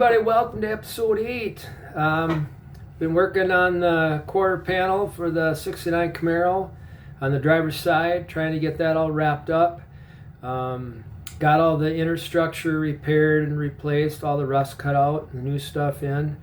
everybody, welcome to episode 8. Been working on the quarter panel for the 69 Camaro on the driver's side, trying to get that all wrapped up. Got all the inner structure repaired and replaced, all the rust cut out, the new stuff in.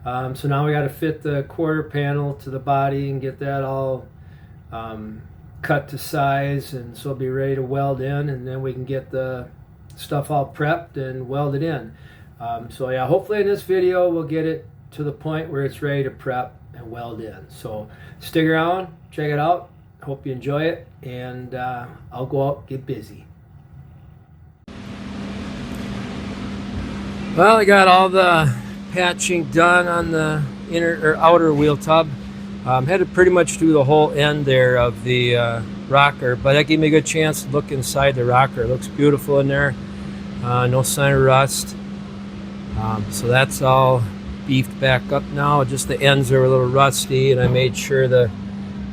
So now we got to fit the quarter panel to the body and get that all cut to size, and so it'll be ready to weld in, and then we can get the stuff all prepped and welded in. So yeah, hopefully in this video we'll get it to the point where it's ready to prep and weld in. So stick around, check it out. Hope you enjoy it, and I'll go out and get busy. Well, I got all the patching done on the inner or outer wheel tub. Had to pretty much do the whole end there of the rocker, but that gave me a good chance to look inside the rocker. It looks beautiful in there. No sign of rust. So that's all beefed back up now. Just the ends are a little rusty, and I made sure the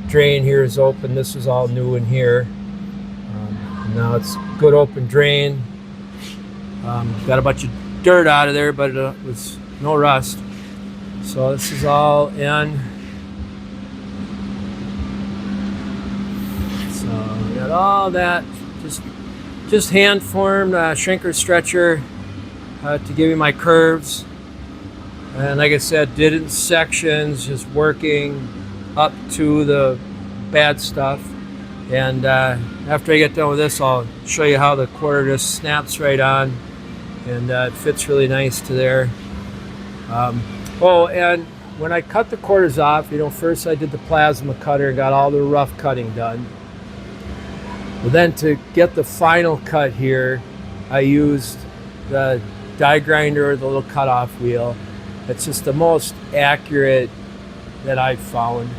drain here is open. This is all new in here. Now it's good open drain. Got a bunch of dirt out of there, but it was no rust. So this is all in. So we got all that just hand formed shrinker stretcher to give me my curves. And like I said, did it in sections, just working up to the bad stuff. And after I get done with this, I'll show you how the quarter just snaps right on, and it fits really nice to there. Oh, and when I cut the quarters off, first I did the plasma cutter, got all the rough cutting done. But then to get the final cut here, I used the die grinder or the little cutoff wheel. It's just the most accurate that I've found.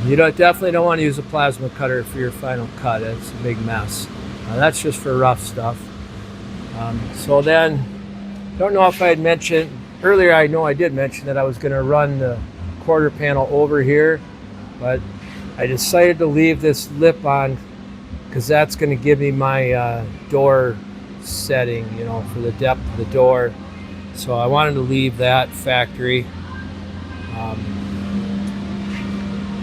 You definitely don't want to use a plasma cutter for your final cut. It's a big mess. That's just for rough stuff. So then, don't know if I had mentioned earlier. I know I did mention that I was going to run the quarter panel over here, but I decided to leave this lip on because that's going to give me my door setting, for the depth of the door. So I wanted to leave that factory.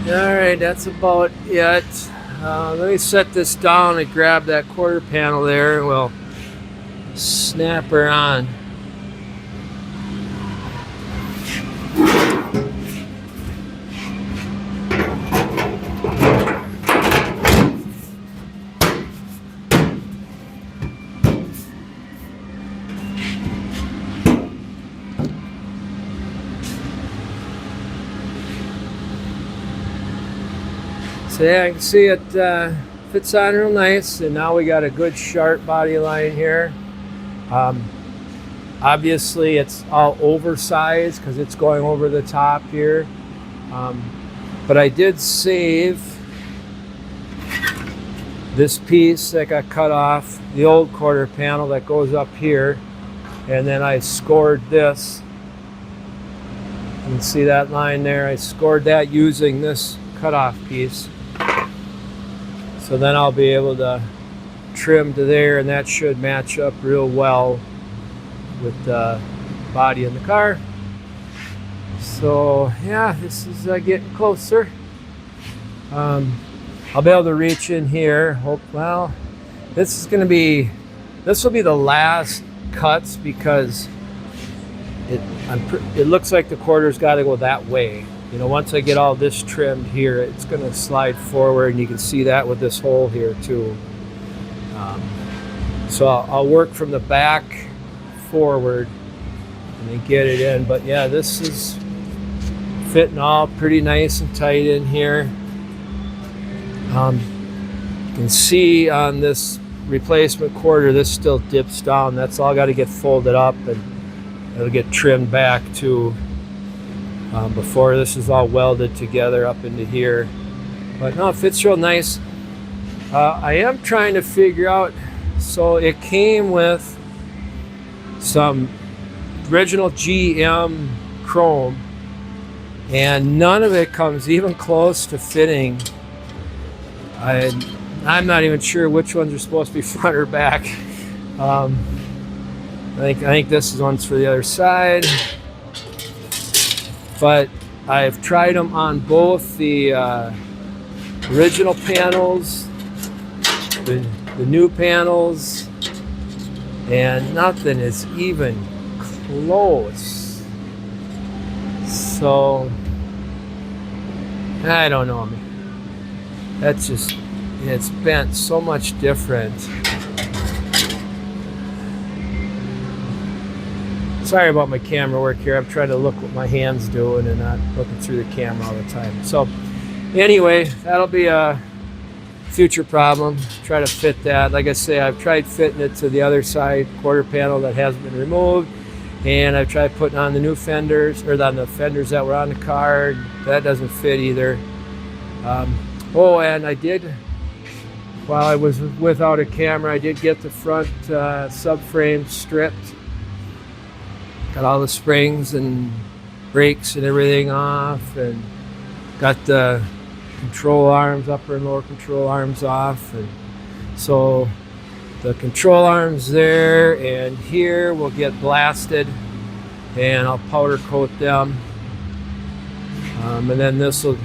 Alright, that's about it. Let me set this down and grab that quarter panel there, and we'll snap her on. So yeah, I can see it fits on real nice, and now we got a good sharp body line here. Obviously it's all oversized because it's going over the top here, but I did save this piece that got cut off, the old quarter panel that goes up here, and then I scored this. You can see that line there. I scored that using this cutoff piece. So then I'll be able to trim to there, and that should match up real well with the body in the car. So yeah, this is getting closer. I'll be able to reach in here. This will be the last cuts because it looks like the quarter's got to go that way. Once I get all this trimmed here, it's going to slide forward, and you can see that with this hole here too. So I'll work from the back forward and then get it in. But yeah, this is fitting all pretty nice and tight in here. You can see on this replacement quarter, this still dips down. That's all got to get folded up, and it'll get trimmed back too. Before this is all welded together up into here. But no, it fits real nice. I am trying to figure out, so it came with some original GM chrome, and none of it comes even close to fitting. I'm not even sure which ones are supposed to be front or back. think this is one's for the other side. But I've tried them on both the original panels, the new panels, and nothing is even close. So I don't know. That's just, it's bent so much different. Sorry about my camera work here. I'm trying to look what my hand's doing and not looking through the camera all the time. So anyway, that'll be a future problem. Try to fit that. Like I say, I've tried fitting it to the other side quarter panel that hasn't been removed, and I've tried putting on the new fenders, or on the fenders that were on the car. That doesn't fit either. Oh, and I did, while I was without a camera, I did get the front subframe stripped. Got all the springs and brakes and everything off, and got the control arms, upper and lower control arms off. And so the control arms there and here will get blasted, and I'll powder coat them. And then this will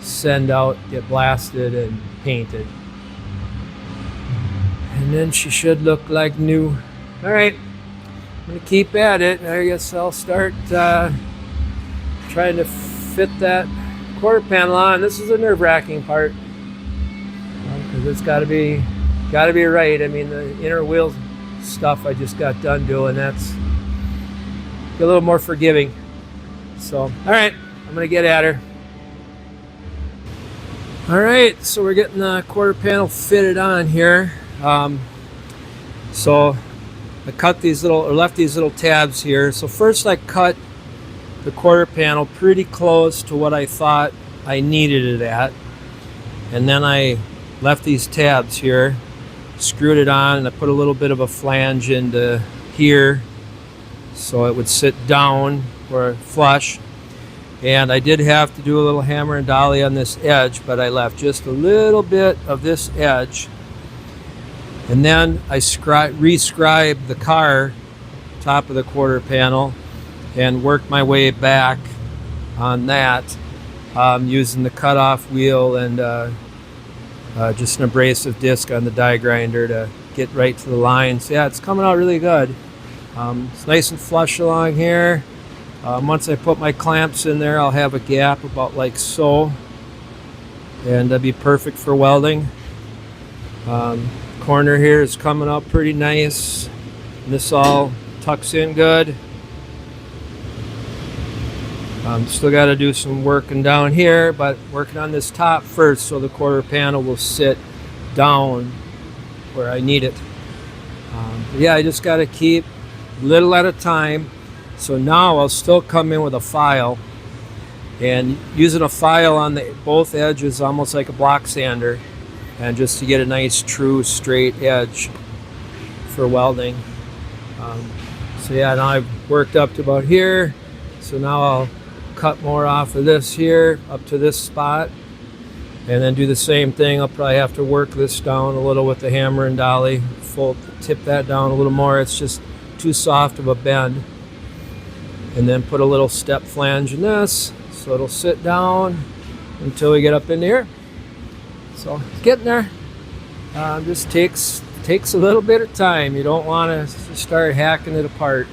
send out, get blasted and painted. And then she should look like new. All right. I'm going to keep at it. I guess I'll start trying to fit that quarter panel on. This is a nerve-wracking part because it's got to be right. I mean, the inner wheel stuff I just got done doing, that's a little more forgiving. So, all right, I'm going to get at her. All right, so we're getting the quarter panel fitted on here. So I cut these little, or left these little tabs here. So first I cut the quarter panel pretty close to what I thought I needed it at. And then I left these tabs here, screwed it on, and I put a little bit of a flange into here so it would sit down or flush. And I did have to do a little hammer and dolly on this edge, but I left just a little bit of this edge. And then I re-scribed the car, top of the quarter panel, and worked my way back on that using the cutoff wheel and just an abrasive disc on the die grinder to get right to the lines. Yeah, it's coming out really good. It's nice and flush along here. Once I put my clamps in there, I'll have a gap about like so, and that'll be perfect for welding. Corner here is coming up pretty nice, and this all tucks in good. Still got to do some working down here, but working on this top first so the quarter panel will sit down where I need it. Yeah, I just got to keep little at a time. So now I'll still come in with a file, and using a file on both edges almost like a block sander, and just to get a nice true straight edge for welding. So yeah, now I've worked up to about here, so now I'll cut more off of this here up to this spot, and then do the same thing. I'll probably have to work this down a little with the hammer and dolly, tip that down a little more. It's just too soft of a bend. And then put a little step flange in this so it'll sit down until we get up in here. So it's getting there. Just takes a little bit of time. You don't want to start hacking it apart.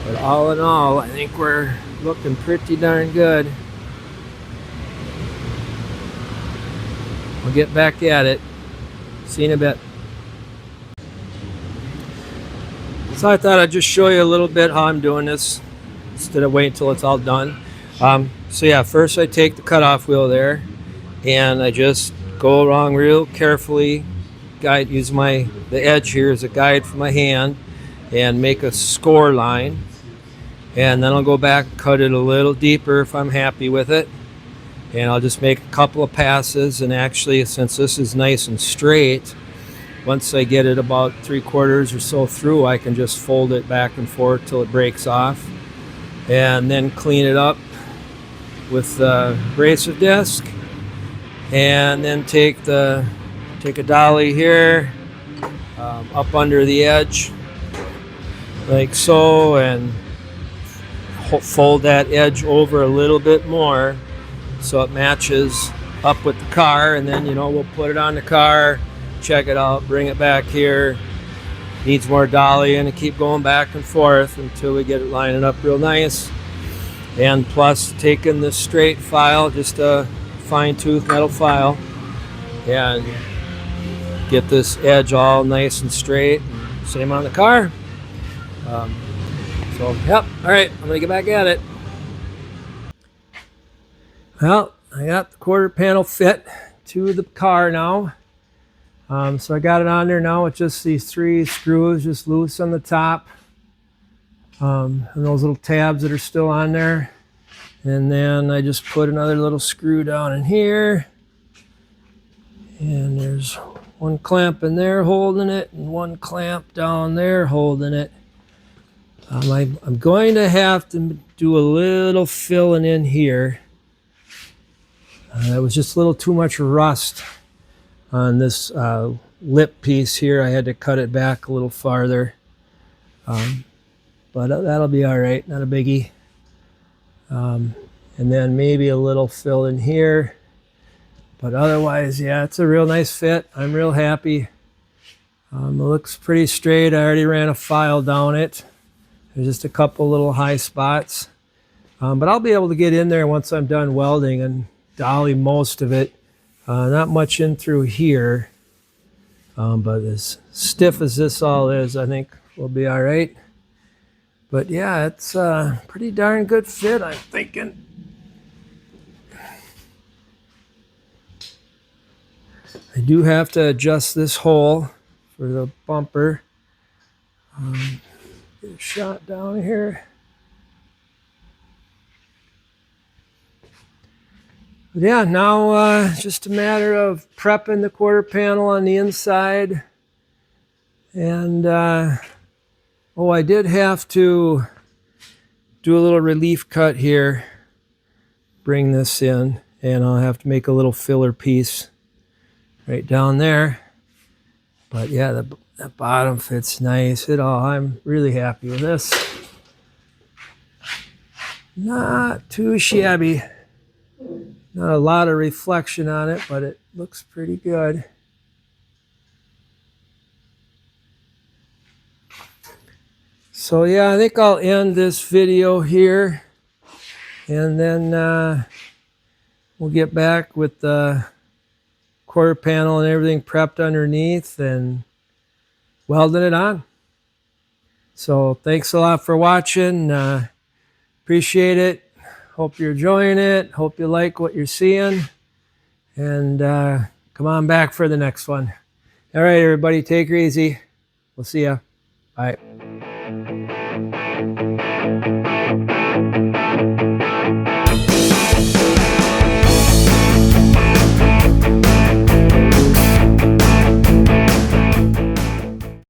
But all in all, I think we're looking pretty darn good. We'll get back at it. See you in a bit. So I thought I'd just show you a little bit how I'm doing this instead of waiting until it's all done. So yeah, first I take the cutoff wheel there, and I just go along real carefully, use the edge here as a guide for my hand, and make a score line. And then I'll go back and cut it a little deeper if I'm happy with it. And I'll just make a couple of passes, and actually, since this is nice and straight, once I get it about 3/4 or so through, I can just fold it back and forth till it breaks off, and then clean it up with the abrasive disc, and then take a dolly here up under the edge like so, and fold that edge over a little bit more so it matches up with the car, and then, you know, we'll put it on the car, check it out, bring it back here. Needs more dolly, and keep going back and forth until we get it lining up real nice. And plus taking this straight file, just a fine tooth metal file, and get this edge all nice and straight. Same on the car. So, yep, all right, I'm gonna get back at it. Well, I got the quarter panel fit to the car now. So I got it on there now with just these 3 screws just loose on the top. And those little tabs that are still on there. And then I just put another little screw down in here. And there's 1 clamp in there holding it, and 1 clamp down there holding it. I'm going to have to do a little filling in here. It was just a little too much rust on this lip piece here. I had to cut it back a little farther. But that'll be all right, not a biggie. And then maybe a little fill in here. But otherwise, yeah, it's a real nice fit. I'm real happy. It looks pretty straight. I already ran a file down it. There's just a couple little high spots. But I'll be able to get in there once I'm done welding and dolly most of it. Not much in through here. But as stiff as this all is, I think we'll be all right. But yeah, it's a pretty darn good fit, I'm thinking. I do have to adjust this hole for the bumper. Get a shot down here. But yeah, now just a matter of prepping the quarter panel on the inside. And oh, I did have to do a little relief cut here. Bring this in, and I'll have to make a little filler piece right down there. But yeah, that bottom fits nice. I'm really happy with this. Not too shabby. Not a lot of reflection on it, but it looks pretty good. So yeah, I think I'll end this video here, and then we'll get back with the quarter panel and everything prepped underneath and welding it on. So thanks a lot for watching. Appreciate it. Hope you're enjoying it. Hope you like what you're seeing. And come on back for the next one. All right, everybody, take her easy. We'll see ya. Bye.